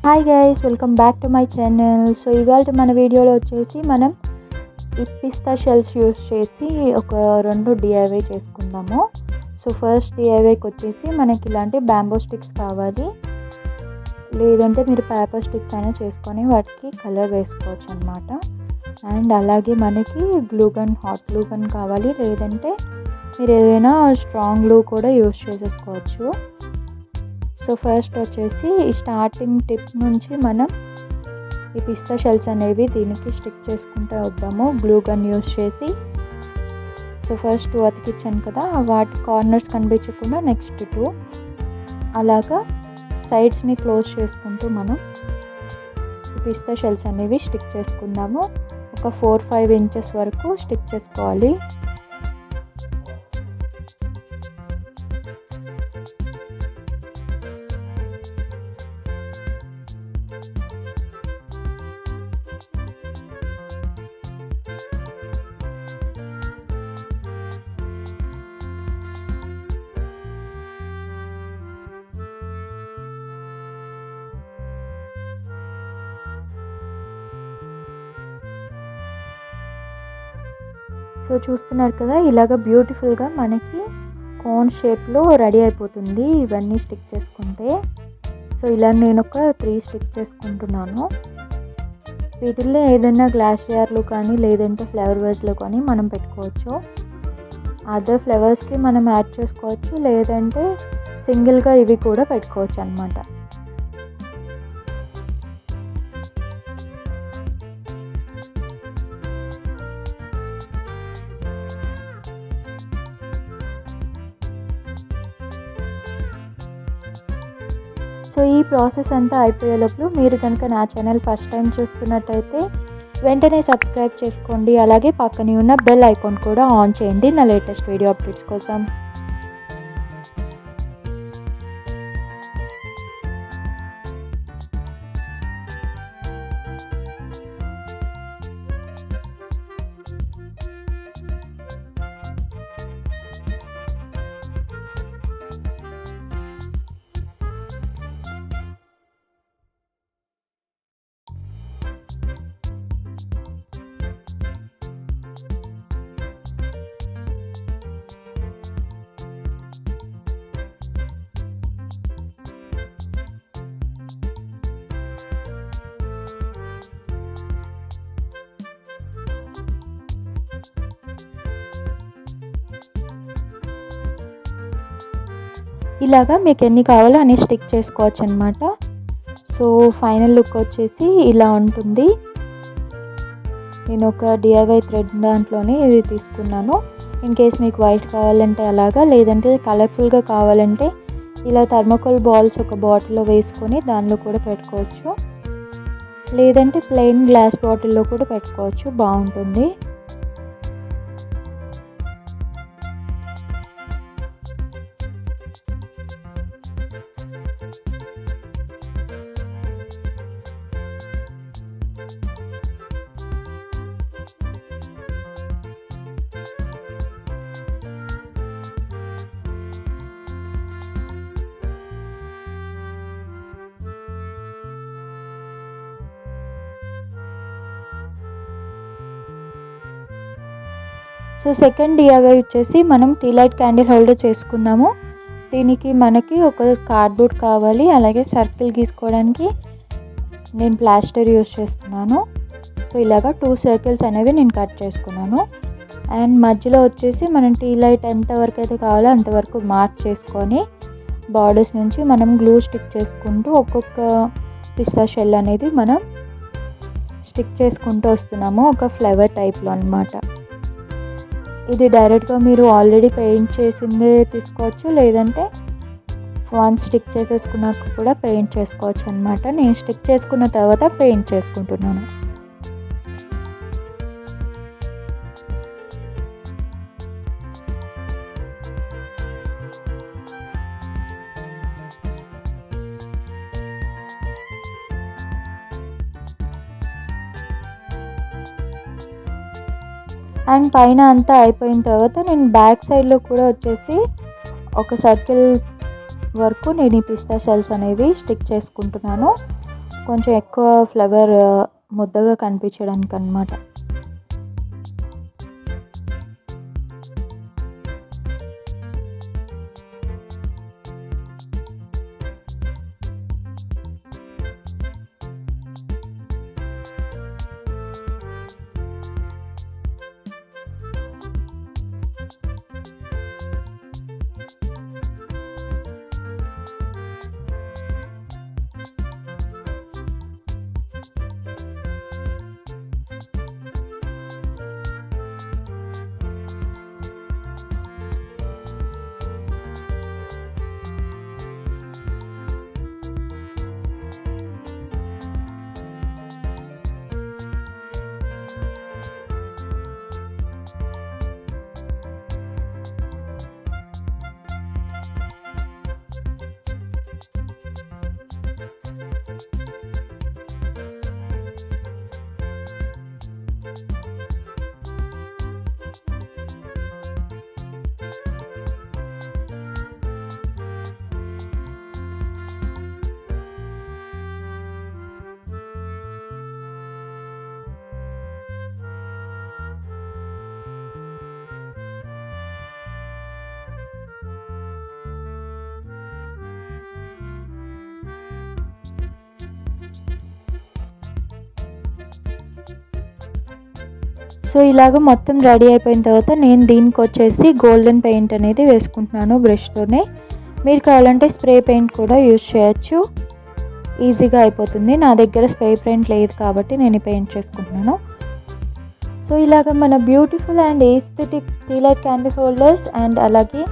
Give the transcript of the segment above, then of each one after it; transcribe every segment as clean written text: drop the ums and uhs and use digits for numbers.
Hi guys, welcome back to my channel. So ఇవాళ మన వీడియోలో వచ్చేసి మనం ఈ పిస్తా షెల్స్ యూస్ చేసి ఒక 2 డిఐవై చేసుకుందాము. సో ఫస్ట్ డిఐవైకి వచ్చేసి మనకి ఇలాంటి బ్యాంబో స్టిక్స్ కావాలి, లేదంటే మీరు పేపర్ స్టిక్స్ అయినా చేసుకొని వాటికి కలర్ వేసుకోవచ్చు అనమాట. అండ్ అలాగే మనకి గ్లూగన్, హాట్ గ్లూగన్ కావాలి, లేదంటే మీరు ఏదైనా స్ట్రాంగ్ గ్లూ కూడా యూస్ చేసేసుకోవచ్చు. సో ఫస్ట్ వచ్చేసి ఈ స్టార్టింగ్ టిప్ నుంచి మనం ఈ పిస్తా షెల్స్ అనేవి దీనికి స్టిక్ చేసుకుంటూ వద్దాము గ్లూ గన్ యూస్ చేసి. సో ఫస్ట్ 2 అతికిచ్చాను కదా, వాటి కార్నర్స్ కనిపించకుండా నెక్స్ట్ 2 అలాగా సైడ్స్ని క్లోజ్ చేసుకుంటూ మనం ఈ పిస్తా షెల్స్ అనేవి స్టిక్ చేసుకుందాము. ఒక 4-5 ఇంచెస్ వరకు స్టిక్ చేసుకోవాలి. సో చూస్తున్నారు కదా, ఇలాగ బ్యూటిఫుల్గా మనకి కోన్ షేప్లో రెడీ అయిపోతుంది ఇవన్నీ స్టిక్ చేసుకుంటే. సో ఇలా నేను ఒక 3 స్టిక్ చేసుకుంటున్నాను. వీటిల్లో ఏదైనా గ్లాస్ జార్లు కానీ లేదంటే ఫ్లవర్ వేస్లో కానీ మనం పెట్టుకోవచ్చు. అదర్ ఫ్లవర్స్కి మనం యాడ్ చేసుకోవచ్చు, లేదంటే సింగిల్గా ఇవి కూడా పెట్టుకోవచ్చు అన్నమాట. సో ఈ ప్రాసెస్ అంతా అయిపోయే లోపల మీరు కనుక నా ఛానల్ ఫస్ట్ టైం చూస్తున్నట్టయితే వెంటనే సబ్స్క్రైబ్ చేసుకోండి. అలాగే పక్కనే ఉన్న బెల్ ఐకాన్ కూడా ఆన్ చేయండి నా లేటెస్ట్ వీడియో అప్డేట్స్ కోసం. ఇలాగా మీకు ఎన్ని కావాలో అన్ని స్టిక్ చేసుకోవచ్చు అనమాట. సో ఫైనల్ లుక్ వచ్చేసి ఇలా ఉంటుంది. నేను ఒక డిఐవై థ్రెడ్ దాంట్లోనే ఇది తీసుకున్నాను. ఇన్ కేస్ మీకు వైట్ కావాలంటే అలాగా, లేదంటే కలర్ఫుల్గా కావాలంటే ఇలా థర్మోకోల్ బాల్స్ ఒక బాటిల్లో వేసుకొని దానిలో కూడా పెట్టుకోవచ్చు, లేదంటే ప్లెయిన్ గ్లాస్ బాటిల్లో కూడా పెట్టుకోవచ్చు, బాగుంటుంది. సో సెకండ్ డిఐవై వచ్చేసి మనం టీ లైట్ క్యాండిల్ హోల్డర్ చేసుకుందాము. దీనికి మనకి ఒక కార్డ్బోర్డ్ కావాలి, అలాగే సర్కిల్ గీసుకోవడానికి నేను ప్లాస్టర్ యూస్ చేస్తున్నాను. సో ఇలాగా 2 సర్కిల్స్ అనేవి నేను కట్ చేసుకున్నాను. అండ్ మధ్యలో వచ్చేసి మనం టీ లైట్ ఎంతవరకు అయితే కావాలో అంతవరకు మార్క్ చేసుకొని బార్డర్స్ నుంచి మనం గ్లూ స్టిక్ చేసుకుంటూ ఒక్కొక్క పిస్తా షెల్ అనేది మనం స్టిక్ చేసుకుంటూ వస్తున్నాము, ఒక ఫ్లవర్ టైప్లో అన్నమాట. ఇది డైరెక్ట్గా మీరు ఆల్రెడీ పెయింట్ చేసిందే తీసుకోవచ్చు, లేదంటే వన్స్ స్టిక్ చేసేసుకున్నాక కూడా పెయింట్ చేసుకోవచ్చు అనమాట. నేను స్టిక్ చేసుకున్న తర్వాత పెయింట్ చేసుకుంటున్నాను. అండ్ పైన అంతా అయిపోయిన తర్వాత నేను బ్యాక్ సైడ్లో కూడా వచ్చేసి ఒక సర్కిల్ వరకు నేను ఈ పిస్తా షెల్స్ అనేవి స్టిక్ చేసుకుంటున్నాను. కొంచెం ఎక్కువ ఫ్లేవర్ ముద్దగా కనిపించడానికి అన్నమాట. సో ఇలాగ మొత్తం రెడీ అయిపోయిన తర్వాత నేను దీనికి వచ్చేసి గోల్డెన్ పెయింట్ అనేది వేసుకుంటున్నాను బ్రష్తోనే. మీరు కావాలంటే స్ప్రే పెయింట్ కూడా యూజ్ చేయొచ్చు, ఈజీగా అయిపోతుంది. నా దగ్గర స్ప్రే పెయింట్ లేదు కాబట్టి నేను పెయింట్ చేసుకుంటున్నాను. సో ఇలాగ మన beautiful and aesthetic tea light candle holders and అలాగే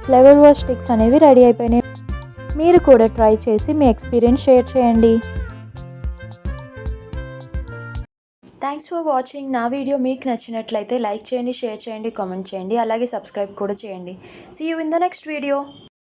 ఫ్లేవర్ వాష్ స్టిక్స్ అనేవి రెడీ అయిపోయినాయి. మీరు కూడా ట్రై చేసి మీ ఎక్స్పీరియన్స్ షేర్ చేయండి. Thanks for watching. నా వీడియో మీకు నచ్చినట్లయితే లైక్ చేయండి, షేర్ చేయండి, కామెంట్ చేయండి, అలాగే సబ్స్క్రైబ్ కూడా చేయండి. See you in the next video.